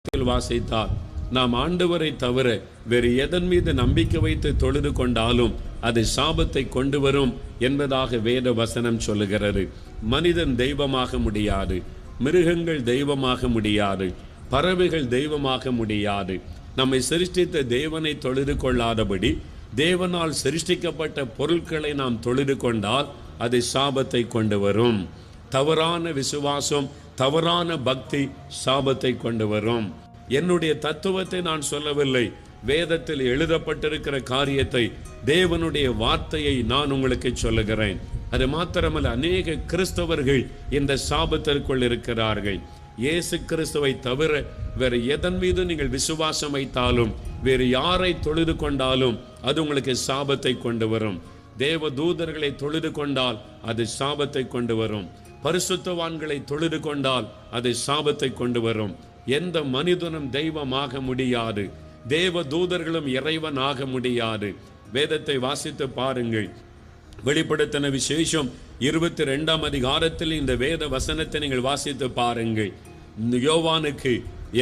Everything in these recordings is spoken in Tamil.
வாசித்தால் நாம் ஆண்டவரை தவிர வேறு எதன் மீது நம்பிக்கை வைத்து தொழுது கொண்டாலும் அது சாபத்தை கொண்டு வரும் என்பதாக வேத வசனம் சொல்லுகிறது. மனிதன் தெய்வமாக முடியாது, மிருகங்கள் தெய்வமாக முடியாது, பறவைகள் தெய்வமாக முடியாது. நம்மை சிருஷ்டித்த தேவனை தொழுது கொள்ளாதபடி தேவனால் சிருஷ்டிக்கப்பட்ட பொருட்களை நாம் தொழுது கொண்டால் அது சாபத்தை கொண்டு வரும். தவறான விசுவாசம், தவறான பக்தி சாபத்தை கொண்டு வரும். என்னுடைய தத்துவத்தை நான் சொல்லவில்லை, வேதத்தில் எழுதப்பட்டிருக்கிற காரியத்தை, தேவனுடைய வார்த்தையை நான் உங்களுக்கு சொல்லுகிறேன். அது மாத்திரமல்ல, அநேக கிறிஸ்தவர்கள் இந்த சாபத்திற்குள் இருக்கிறார்கள். இயேசு கிறிஸ்துவை தவிர வேறு எதன் மீது நீங்கள் விசுவாசம் வைத்தாலும், வேறு யாரை தொழுது கொண்டாலும் அது உங்களுக்கு சாபத்தை கொண்டு வரும். தேவ தூதர்களை தொழுது கொண்டால் அது சாபத்தை கொண்டு வரும். பரிசுத்தவான்களை தொழுது கொண்டால் அது சாபத்தை கொண்டு வரும். எந்த மனிதனும் தெய்வமாக முடியாது, தேவ தூதர்களும் இறைவனாக முடியாது. வேதத்தை வாசித்து பாருங்கள். வெளிப்படுத்தின விசேஷம் 22ஆம் அதிகாரத்தில் இந்த வேத வசனத்தை நீங்கள் வாசித்து பாருங்கள். யோவானுக்கு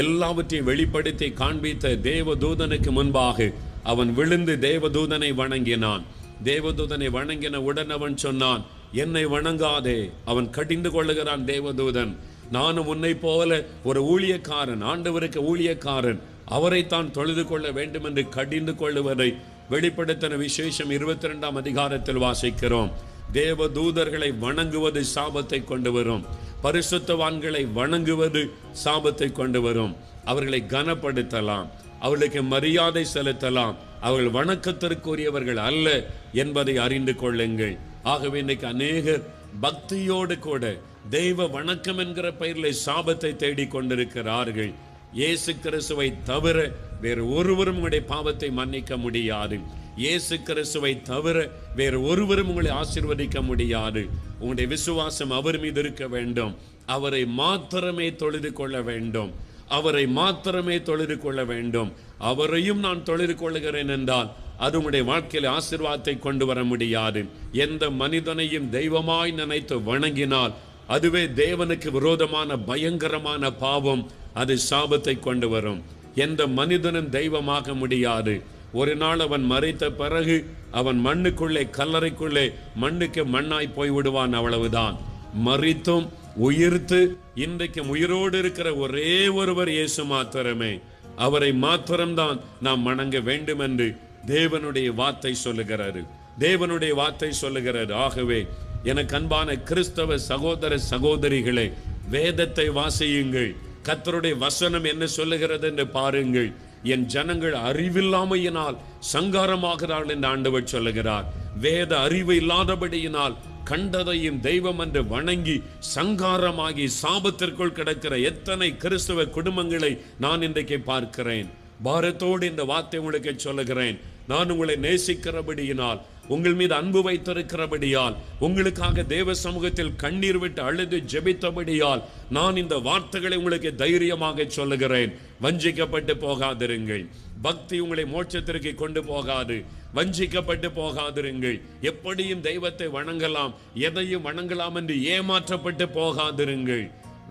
எல்லாவற்றையும் வெளிப்படுத்தி காண்பித்த தேவதூதனுக்கு முன்பாக அவன் விழுந்து தேவதூதனை வணங்கினான். தேவதூதனை வணங்கின உடன் அவன் சொன்னான், என்னை வணங்காதே. அவன் கடிந்து கொள்ளுகிறான் தேவதூதன். நானும் உன்னை போல ஒரு ஊழியக்காரன், ஆண்டவருக்கு ஊழியக்காரன், அவரைத்தான் தொழுது கொள்ள வேண்டும் என்று கடிந்து கொள்ளுவதை வெளிப்படுத்தின விசேஷம் 22ஆம் அதிகாரத்தில் வாசிக்கிறோம். தேவ தூதர்களை வணங்குவது சாபத்தை கொண்டு வரும். பரிசுத்தவான்களை வணங்குவது சாபத்தை கொண்டு வரும். அவர்களை கனப்படுத்தலாம், அவர்களுக்கு மரியாதை செலுத்தலாம், அவர்கள் வணக்கத்திற்குரியவர்கள் அல்ல என்பதை அறிந்து கொள்ளுங்கள். ஆகவே இன்னைக்கு அநேகர் பக்தியோடு கூட தெய்வ வணக்கம் என்கிற பெயரில் சாபத்தை தேடிக் கொண்டிருக்கிறார்கள். இயேசு கிறிஸ்துவை தவிர வேறு ஒருவரும் உங்களுடைய பாவத்தை மன்னிக்க முடியாது. இயேசு கிறிஸ்துவை தவிர வேறு ஒருவரும் உங்களை ஆசீர்வதிக்க முடியாது. உங்களுடைய விசுவாசம் அவர் மீது இருக்க வேண்டும். அவரை மாத்திரமே தொழுது கொள்ள வேண்டும். அவரை மாத்திரமே தொழுது கொள்ள வேண்டும். அவரையும் நான் தொழுது கொள்ளுகிறேன் என்றால் அது உங்களுடைய வாழ்க்கையில் ஆசீர்வாதத்தை கொண்டு வர முடியாது. எந்த மனிதனையும் தெய்வமாய் நினைத்து வணங்கினால் அதுவே தேவனுக்கு விரோதமான பயங்கரமான பாவம், அது சாபத்தை கொண்டு வரும். எந்த மனிதனும் தெய்வமாக முடியாது. ஒரு நாள் அவன் மரித்த பிறகு அவன் மண்ணுக்குள்ளே, கல்லறைக்குள்ளே மண்ணுக்கு மண்ணாய் போய்விடுவான், அவ்வளவுதான். மரித்தும் உயிர்த்து இன்றைக்கும் உயிரோடு இருக்கிற ஒரே ஒருவர் இயேசு மாத்திரமே. அவரை மாத்திரம்தான் நாம் வணங்க வேண்டும் என்று தேவனுடைய வார்த்தை சொல்லுகிறாரு. தேவனுடைய வார்த்தை சொல்லுகிறாரு. ஆகவே எனக்கு அன்பான கிறிஸ்தவ சகோதர சகோதரிகளே, வேதத்தை வாசியுங்கள். கர்த்தருடைய வசனம் என்ன சொல்லுகிறது என்று பாருங்கள். என் ஜனங்கள் அறிவில்லாமையினால் சங்காரமாகிறார்கள் என்று ஆண்டவர் சொல்லுகிறார். வேத அறிவு இல்லாதபடியினால் கண்டதையும் தெய்வம் என்று வணங்கி சங்காரமாகி சாபத்திற்குள் கிடக்கிற எத்தனை கிறிஸ்தவ குடும்பங்களை நான் இன்றைக்கு பார்க்கிறேன். பாரத்தோடு இந்த வார்த்தை உங்களுக்கு சொல்லுகிறேன். நான் உங்களை நேசிக்கிறபடியினால், உங்கள் மீது அன்பு வைத்திருக்கிறபடியால், உங்களுக்காக தேவ சமூகத்தில் கண்ணீர் விட்டு அழுது ஜெபித்தபடியால் நான் இந்த வார்த்தைகளை உங்களுக்கு தைரியமாக சொல்லுகிறேன். வஞ்சிக்கப்பட்டு போகாதிருங்கள். பக்தி உங்களை மோட்சத்திற்கு கொண்டு போகாது. வஞ்சிக்கப்பட்டு போகாதிருங்கள். எப்படியும் தெய்வத்தை வணங்கலாம், எதையும் வணங்கலாம் என்று ஏமாற்றப்பட்டு போகாதிருங்கள்.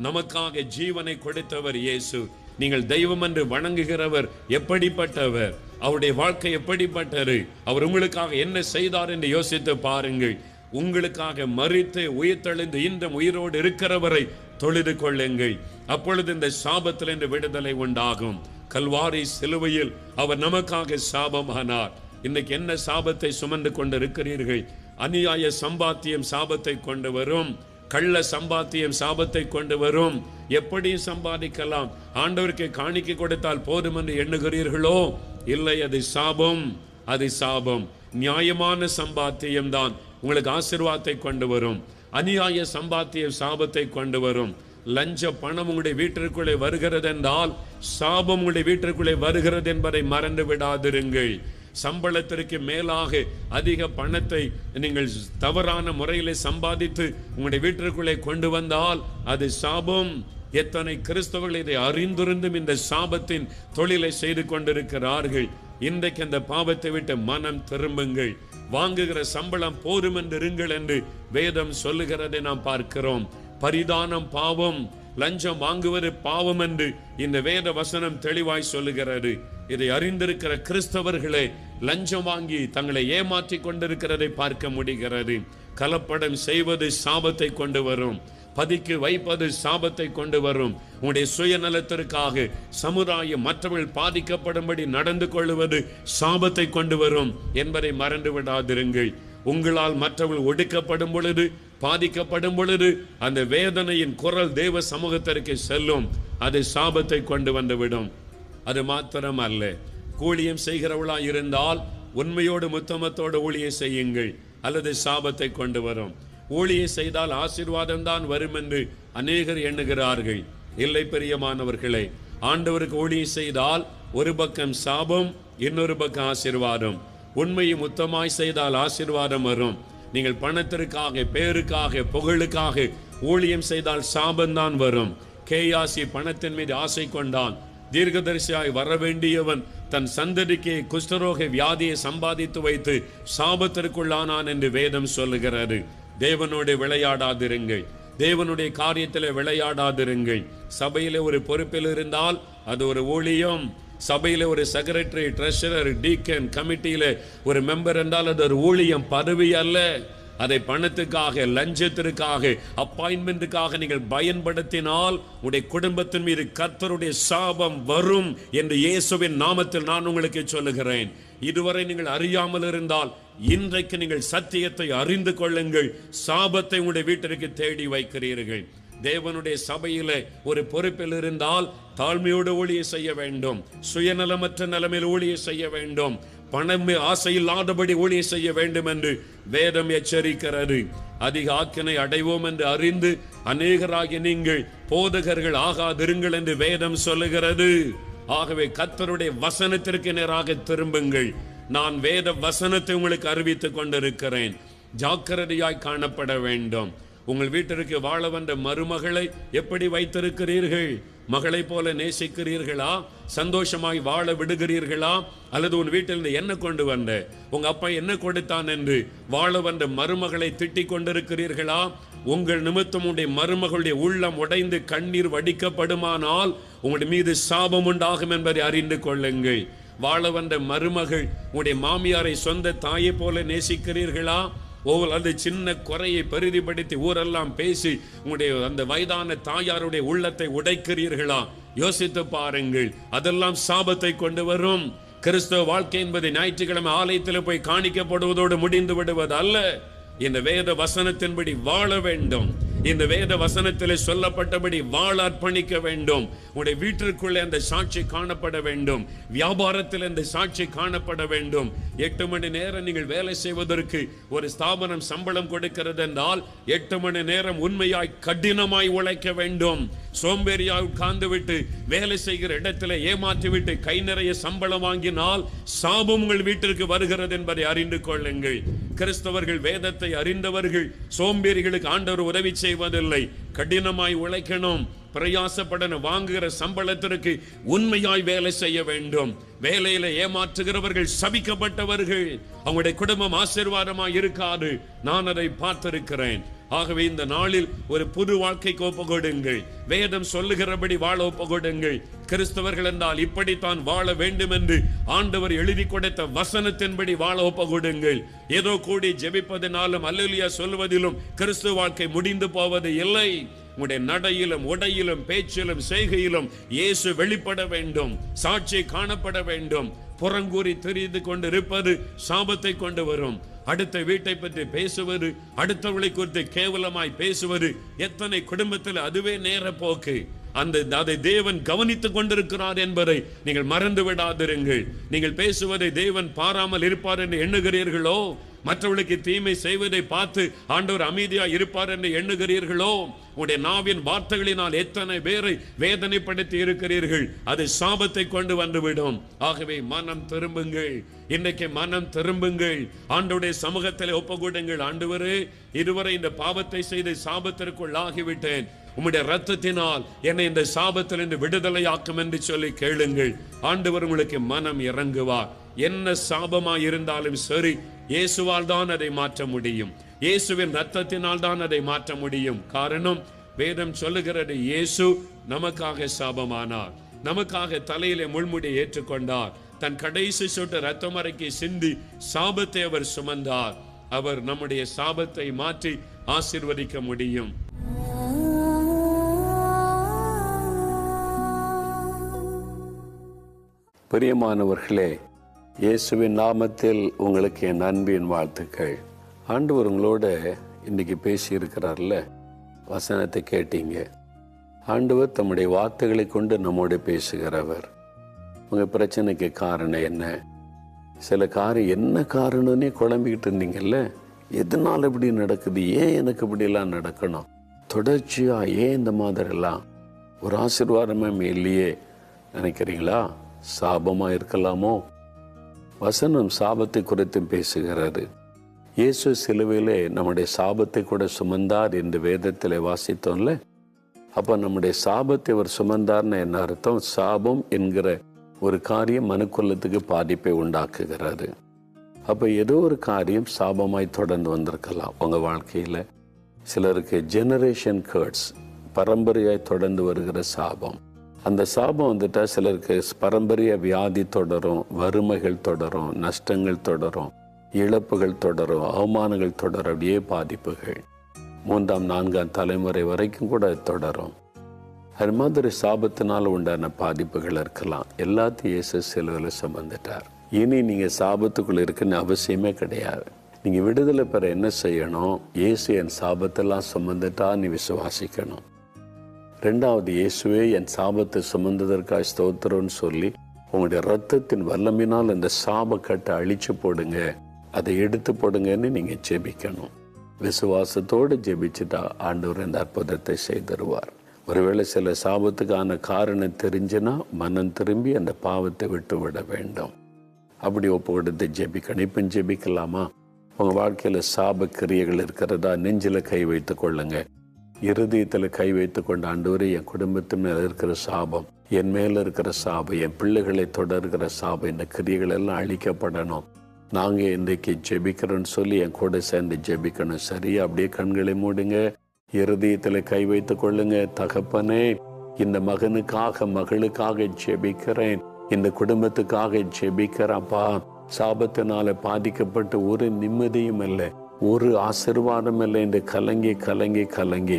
நமக்காக ஜீவனை கொடுத்தவர் இயேசு. நீங்கள் தெய்வம் என்று வணங்குகிறவர் எப்படிப்பட்டவர், அவருடைய வாழ்க்கை எப்படிப்பட்டது, அவர் உங்களுக்காக என்ன செய்தார் என்று யோசித்து பாருங்கள். உங்களுக்காக மரித்து உயிர்த்தெழுந்து இன்றும் உயிரோடு இருக்கிறவரை தொழுது கொள்ளுங்கள். அப்பொழுது இந்த சாபத்தில் இருந்து விடுதலை உண்டாகும். கல்வாரி சிலுவையில் அவர் நமக்காக சாபமானார். இன்னைக்கு என்ன சாபத்தை சுமந்து கொண்டு இருக்கிறீர்கள்? அநியாய சம்பாத்தியம் சாபத்தை கொண்டு வரும். கள்ள சம்பாத்தியம் சாபத்தை கொண்டு வரும். எப்படி சம்பாதிக்கலாம்? ஆண்டவருக்கு காணிக்கை கொடுத்தால் போதும் என்று எண்ணுகிறீர்களோ? இல்லை, அது சாபம், அது சாபம். நியாயமான சம்பாத்தியம் தான் உங்களுக்கு ஆசீர்வாதத்தை கொண்டு வரும். அநியாய சம்பாத்தியம் சாபத்தை கொண்டு வரும். லஞ்ச பணம் உங்களுடைய வீட்டிற்குள்ளே வருகிறது என்றால் சாபம் உங்களுடைய வீட்டிற்குள்ளே வருகிறது என்பதை மறந்து விடாதிருங்கள். சம்பளத்திற்கு மேலாக அதிக பணத்தை நீங்கள் தவறான முறையிலே சம்பாதித்து உங்களுடைய வீட்டிற்குள்ளே கொண்டு வந்தால் அது சாபம். எத்தனை கிறிஸ்தவர்கள் இதை அறிந்திருந்தும் இந்த சாபத்தின் தொழிலை செய்து கொண்டிருக்கிறார்கள். இன்றைக்கு அந்த பாவத்தை விட்டு மனம் திரும்புங்கள். வாங்குகிற சம்பளம் போதும் என்று இருங்கள் என்று வேதம் சொல்லுகிறதை நாம் பார்க்கிறோம். பரிதானம் பாவம், லஞ்சம் வாங்குவது பாவம் என்று இந்த வேத வசனம் தெளிவாய் சொல்லுகிறது. இதை அறிந்திருக்கிற கிறிஸ்தவர்களே லஞ்சம் வாங்கி தங்களை ஏமாற்றி கொண்டிருக்கிறதை பார்க்க முடிகிறது. கலப்படம் செய்வது சாபத்தை கொண்டு வரும். பதுக்கி வைப்பது சாபத்தை கொண்டு வரும். உங்களுடைய சுயநலத்திற்காக சமுதாயம் மற்றவர்கள் பாதிக்கப்படும்படி நடந்து கொள்வது சாபத்தை கொண்டு வரும் என்பதை மறந்து விடாதிருங்கள். உங்களால் மற்றவர்கள் ஒடுக்கப்படும் பொழுது, பாதிக்கப்படும் பொழுது அந்த வேதனையின் குரல் தேவ சமூகத்திற்கு செல்லும். அது சாபத்தை கொண்டு வந்துவிடும். அது மாத்திரம் அல்ல, ஊழியம் செய்கிறவளா இருந்தால் உண்மையோடு முத்தமத்தோடு ஊழியம் செய்யுங்கள், அல்லது சாபத்தை கொண்டு வரும். ஊழியம் செய்தால் ஆசீர்வாதம் தான் வரும் என்று அநேகர் எண்ணுகிறார்கள். இல்லை பிரியமானவர்களே, ஆண்டவருக்கு ஊழியம் செய்தால் ஒரு பக்கம் சாபம், இன்னொரு பக்கம் ஆசீர்வாதம். உண்மையை முத்தமாய் செய்தால் ஆசீர்வாதம் வரும். நீங்கள் பணத்திற்காக, பேருக்காக, புகழுக்காக ஊழியம் செய்தால் சாபம்தான் வரும். கேயாசி பணத்தின் மீது ஆசை கொண்டான். தீர்க்கதரிசியாய் வர வேண்டியவன் தன் சந்ததிக்கு குஷ்டரோக வியாதியை சம்பாதித்து வைத்து சாபத்திற்குள்ளானான் என்று வேதம் சொல்லுகிறது. தேவனோடு விளையாடாதிருங்கள். தேவனுடைய காரியத்தில் விளையாடாதிருங்கள். சபையில ஒரு பொறுப்பில் இருந்தால் அது ஒரு ஊழியம். சபையில ஒரு செக்ரட்டரி, ட்ரெஷரர், டீக்கன், கமிட்டியில ஒரு மெம்பர் என்றால் அது ஒரு ஊழியம், பதவி அல்ல. அதை பணத்துக்காக, லஞ்சத்திற்காக, அப்பாயின்மெண்ட்டுக்காக நீங்கள் பயன்படுத்தினால் உடைய குடும்பத்தின் மீது கர்த்தருடைய சாபம் வரும் என்று இயேசுவின் நாமத்தில் நான் உங்களுக்கு சொல்லுகிறேன். இதுவரை நீங்கள் அறியாமல் இருந்தால் இன்றைக்கு நீங்கள் சத்தியத்தை அறிந்து கொள்ளுங்கள். சாபத்தை உங்களுடைய வீட்டிற்கு தேடி வைக்கிறீர்கள். தேவனுடைய சபையில ஒரு பொறுப்பில் இருந்தால் தாழ்மையோடு ஊழியம் செய்ய வேண்டும். சுயநலமற்ற நிலைமையில் ஊழியம் செய்ய வேண்டும். பணம் ஆசை இல்லாதபடி ஊழியம் செய்ய வேண்டும் என்று வேதம் எச்சரிக்கிறது. அதிக ஆக்கினை அடைவோம் என்று அறிந்து அநேகராகிய நீங்கள் போதகர்கள் ஆகாதிருங்கள் என்று வேதம் சொல்லுகிறது. ஆகவே கர்த்தருடைய வசனத்திற்கு நேராக திரும்புங்கள். நான் வேத வசனத்தை உங்களுக்கு அறிவித்துக் கொண்டிருக்கிறேன். ஜாக்கிரதையாய் காணப்பட வேண்டும். உங்கள் வீட்டிற்கு வாழ வந்த மருமகளை எப்படி வைத்திருக்கிறீர்கள்? மகளை போல நேசிக்கிறீர்களா? சந்தோஷமாய் வாழ விடுகிறீர்களா? அல்லது உன் வீட்டில் என்ன கொண்டு வந்த, உங்க அப்பா என்ன கொடுத்தான் என்று வாழ வந்த மருமகளை திட்டிக் கொண்டிருக்கிறீர்களா? உங்கள் நிமித்தம் உடைய மருமகளுடைய உள்ளம் உடைந்து கண்ணீர் வடிக்கப்படுமானால் உங்களுடைய மீது சாபம் உண்டாகும் என்பதை அறிந்து கொள்ளுங்கள். வாழ வந்த மருமகள் உடைய மாமியாரை சொந்த தாயை போல நேசிக்கிறீர்களா? அந்த சின்ன குறையை பெரிதிப்படுத்தி ஊரெல்லாம் பேசி உங்களுடைய அந்த வயதான தாயாருடைய உள்ளத்தை உடைக்கிறீர்களா? யோசித்து பாருங்கள். அதெல்லாம் சாபத்தை கொண்டு வரும். கிறிஸ்தவ வாழ்க்கை என்பதை ஞாயிற்றுக்கிழமை ஆலயத்தில் போய் காணிக்கப்படுவதோடு முடிந்து விடுவது அல்ல. இந்த வேத வசனத்தின்படி வாழ வேண்டும். இந்த வேத வசனத்தில் சொல்லப்பட்டபடி வாழ அர்ப்பணிக்க வேண்டும். உங்களுடைய வீட்டிற்குள்ளே அந்த சாட்சி காணப்பட வேண்டும். வியாபாரத்தில் அந்த சாட்சி காணப்பட வேண்டும். 8 மணி நேரம் நீங்கள் வேலை செய்வதற்கு ஒரு ஸ்தாபனம் சம்பளம் கொடுக்கிறது என்றால் 8 மணி நேரம் உண்மையாய் கடினமாய் உழைக்க வேண்டும். சோம்பேறியாய் உட்கார்ந்து விட்டு வேலை செய்கிற இடத்துல ஏமாற்றி விட்டு கை நிறைய சம்பளம் வாங்கினால் சாபம் உங்கள் வீட்டிற்கு வருகிறது என்பதை அறிந்து கொள்ளுங்கள். கிறிஸ்தவர்கள், வேதத்தை அறிந்தவர்கள் சோம்பேறிகளுக்கு ஆண்டவர் உதவி செய்வதில்லை. கடினமாய் உழைக்கணும். பிரயாசப்படணும். வாங்குகிற சம்பளத்திற்கு உண்மையாய் வேலை செய்ய வேண்டும். வேலையில ஏமாற்றுகிறவர்கள் சபிக்கப்பட்டவர்கள். அவங்களுடைய குடும்பம் ஆசீர்வாதமாய் இருக்காது. நான் அதை பார்த்திருக்கிறேன். ஆகவே இந்த நாளில் ஒரு புது வாழ்க்கைக்கு ஒப்புக்கொடுங்கள். வேதம் சொல்லுகிறபடி வாழ ஒப்புக்கொடுங்கள். கிறிஸ்தவர்கள் என்றால் இப்படித்தான் வாழ வேண்டும் என்று ஆண்டவர் எழுதி கொடுத்த வசனத்தின்படி வாழ ஒப்புக்கொடுங்கள். ஏதோ கூடி ஜெபிப்பதினாலும் அல்லேலூயா சொல்வதிலும் கிறிஸ்துவ வாழ்க்கை முடிந்து போவது இல்லை. உங்களுடைய நடையிலும், உடையிலும், பேச்சிலும், செய்கையிலும் இயேசு வெளிப்பட வேண்டும். சாட்சி காணப்பட வேண்டும். புறங்கூறி தெரிந்து கொண்டிருப்பது சாபத்தை கொண்டு வரும். அடுத்த வீட்டை பற்றி பேசுவது, அடுத்தவர்களை குறித்து கேவலமாய் பேசுவது, எத்தனை குடும்பத்தில் அதுவே நேர போக்கு. அதை தேவன் கவனித்துக் கொண்டிருக்கிறார் என்பதை நீங்கள் மறந்து விடாதிருங்கள். நீங்கள் பேசுவதை தேவன் பாராமல் இருப்பார் என்று எண்ணுகிறீர்களோ? மற்றவர்களுக்கு தீமை செய்வதை பார்த்து ஆண்டவர் அமைதியா இருப்பார் என்று எண்ணுகிறீர்களோ? உடைய நாவின் வார்த்தைகளினால் எத்தனை பேரை வேதனைப்படுத்தி இருக்கிறீர்கள். அது சாபத்தை கொண்டு வந்துவிடும். ஆகவே மனம் திரும்புங்கள். இன்னைக்கு மனம் திரும்புங்கள். ஆண்டவருடைய சமூகத்தில் ஒப்புக்கொடுங்கள். ஆண்டவரே, இதுவரை இந்த பாவத்தை செய்து சாபத்திற்குள் ஆகிவிட்டேன். உம்முடைய ரத்தத்தினால் என்னை இந்த சாபத்தில் இருந்து விடுதலையாக்கும் என்று சொல்லி கேளுங்கள். ஆண்டவர் உங்களுக்கு மனம் இறங்குவார். என்ன சாபமா இருந்தாலும் சரி, இயேசுவால் தான் அதை மாற்ற முடியும். இயேசுவின் ரத்தத்தினால் தான் அதை மாற்ற முடியும். காரணம், வேதம் சொல்லுகிறது, இயேசு நமக்காக சாபமானார், நமக்காக தலையிலே முள்முடி ஏற்றுக்கொண்டார், தன் கடைசி சொட்டு ரத்தம் வரைக்கும் சிந்தி சாபத்தை அவர் சுமந்தார். அவர் நம்முடைய சாபத்தை மாற்றி ஆசீர்வதிக்க முடியும். பிரியமானவர்களே, இயேசுவின் நாமத்தில் உங்களுக்கு என் அன்பின் வாழ்த்துக்கள். ஆண்டவர் உங்களோட இன்னைக்கு பேசியிருக்கிறார்ல, வசனத்தை கேட்டீங்க. ஆண்டவர் தம்முடைய வார்த்தைகளை கொண்டு நம்மோடு பேசுகிறவர். உங்கள் பிரச்சனைக்கு காரணம் என்ன? சில காரியம் என்ன காரணம்னே குழம்பிக்கிட்டு இருந்தீங்கல்ல, எதனால் இப்படி நடக்குது, ஏன் எனக்கு இப்படிலாம் நடக்கணும், தொடர்ச்சியாக ஏன் இந்த மாதிரிலாம், ஒரு ஆசீர்வாதமே இல்லையே நினைக்கிறீங்களா? சாபமாக இருக்கலாமோ? வசனம் சாபத்தை குறித்து பேசுகிறாரு. இயேசு சிலுவையிலே நம்முடைய சாபத்தை கூட சுமந்தார் என்று வேதத்தில் வாசித்தோம்ல. அப்போ நம்முடைய சாபத்தை அவர் சுமந்தார்னு என்ன அர்த்தம்? சாபம் என்கிற ஒரு காரியம் மனுக்குலத்துக்கு பாதிப்பை உண்டாக்குகிறது. அப்போ ஏதோ ஒரு காரியம் சாபமாய் தொடர்ந்து வந்திருக்கலாம் உங்கள் வாழ்க்கையில். சிலருக்கு ஜெனரேஷன் கர்ட்ஸ், பரம்பரையாய் தொடர்ந்து வருகிற சாபம். அந்த சாபம் வந்துட்டா சிலருக்கு பரம்பரைய வியாதி தொடரும், வறுமைகள் தொடரும், நஷ்டங்கள் தொடரும், இழப்புகள் தொடரும், அவமானங்கள் தொடரும், அப்படியே பாதிப்புகள் 3ஆம் 4ஆம் தலைமுறை வரைக்கும் கூட தொடரும். அது மாதிரி சாபத்தினால் உண்டான பாதிப்புகள் இருக்கலாம். எல்லாத்தையும் இயேசு சிலுவையில் சுமந்துட்டார். இனி நீங்கள் சாபத்துக்குள்ள இருக்குன்னு அவசியமே கிடையாது. நீங்கள் விடுதலை பெற என்ன செய்யணும்? இயேசு என் சாபத்தெல்லாம் சுமந்துட்டா நீ விசுவாசிக்கணும். 2வது, இயேசுவே என் சாபத்தை சுமந்ததற்காக ஸ்தோத்திரம்னு சொல்லி உங்களுடைய ரத்தத்தின் வல்லமினால் அந்த சாபக்கட்டை அழிச்சு போடுங்க, அதை எடுத்து போடுங்கன்னு நீங்கள் ஜெபிக்கணும். விசுவாசத்தோடு ஜெபிச்சுட்டா ஆண்டவர் இந்த அற்புதத்தை செய்தருவார். ஒருவேளை சில சாபத்துக்கான காரணம் தெரிஞ்சுன்னா மனம் திரும்பி அந்த பாவத்தை விட்டு விட வேண்டும். அப்படி ஒப்பு கொடுத்து ஜெபிக்கணும். இப்போ ஜெபிக்கலாமா? உங்கள் வாழ்க்கையில் சாப கிரியைகள் இருக்கிறதா? நெஞ்சில் கை வைத்து கொள்ளுங்க. இருதயத்தில் கை வைத்து கொண்டு, ஆண்டவரே என் குடும்பத்தின் மேலே இருக்கிற சாபம், என் மேலே இருக்கிற சாபம், என் பிள்ளைகளை தொடர்கிற சாபம், இந்த கிரியைகள் எல்லாம் அழிக்கப்படணும். நாங்கள் இன்றைக்கு ஜெபிக்கிறோன்னு சொல்லி என் கூட சேர்ந்து ஜெபிக்கணும். சரியா? அப்படியே கண்களை மூடுங்க, இருதயத்தில் கை வைத்து கொள்ளுங்க. தகப்பனே, இந்த மகனுக்காக மகளுக்காக ஜெபிக்கிறேன், இந்த குடும்பத்துக்காக ஜெபிக்கிறப்பா. சாபத்தினால பாதிக்கப்பட்டு ஒரு நிம்மதியும் இல்லை, ஒரு ஆசீர்வாதம் இல்லை என்று கலங்கி கலங்கி கலங்கி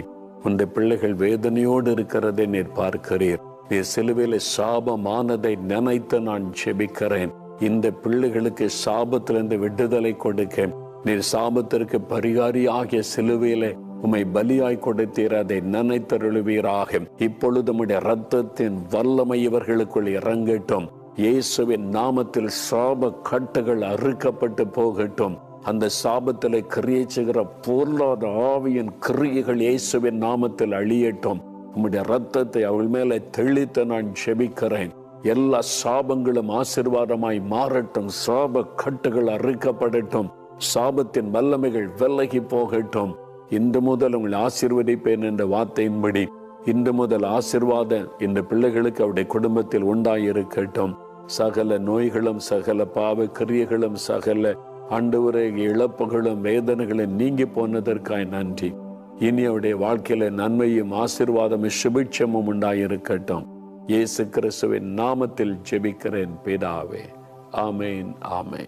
உந்த பிள்ளைகள் வேதனையோடு இருக்கிறதை நீர் பார்க்கிறீர். நீர் சிலுவையில் சாபமானதை நினைத்து நான் ஜெபிக்கிறேன். இந்த பிள்ளைகளுக்கு சாபத்திலிருந்து விடுதலை கொடுக்க நீர் சாபத்திற்கு பரிகாரி ஆகிய சிலுவையிலே உம்மை பலியாய் கொடுத்தீர், அதை நினைத்தருளுவீராக. இப்பொழுது உம்முடைய இரத்தத்தின் வல்லமை இவர்களுக்குள் இறங்கட்டும். இயேசுவின் நாமத்தில் சாப கட்டுகள் அறுக்கப்பட்டு போகட்டும். அந்த சாபத்தில் கிரியை செய்கிற பொருளாத ஆவியின் கிரியைகள் இயேசுவின் நாமத்தில் அழியட்டும். உம்முடைய இரத்தத்தை அவள் மேலே தெளித்து நான் ஜெபிக்கிறேன். எல்லா சாபங்களும் ஆசீர்வாதமாய் மாறட்டும். சாப கட்டுகள் அறுக்கப்படட்டும். சாபத்தின் வல்லமைகள் விலகி போகட்டும். இன்று முதல் உங்களை ஆசீர்வதிப்பேன் என்ற வார்த்தையின்படி இன்று முதல் ஆசீர்வாதம் இந்த பிள்ளைகளுக்கு அவருடைய குடும்பத்தில் உண்டாயிருக்கட்டும். சகல நோய்களும், சகல பாவ கிரியைகளும், சகல ஆண்டவரே இழப்புகளும் வேதனைகளும் நீங்கி போனதற்காய் நன்றி. இனி அவருடைய வாழ்க்கையில நன்மையும் ஆசீர்வாதமும் சுபிட்சமும் உண்டாயிருக்கட்டும். இயேசு கிறிஸ்துவின் நாமத்தில் ஜெபிக்கிறேன் பிதாவே. ஆமேன், ஆமேன்.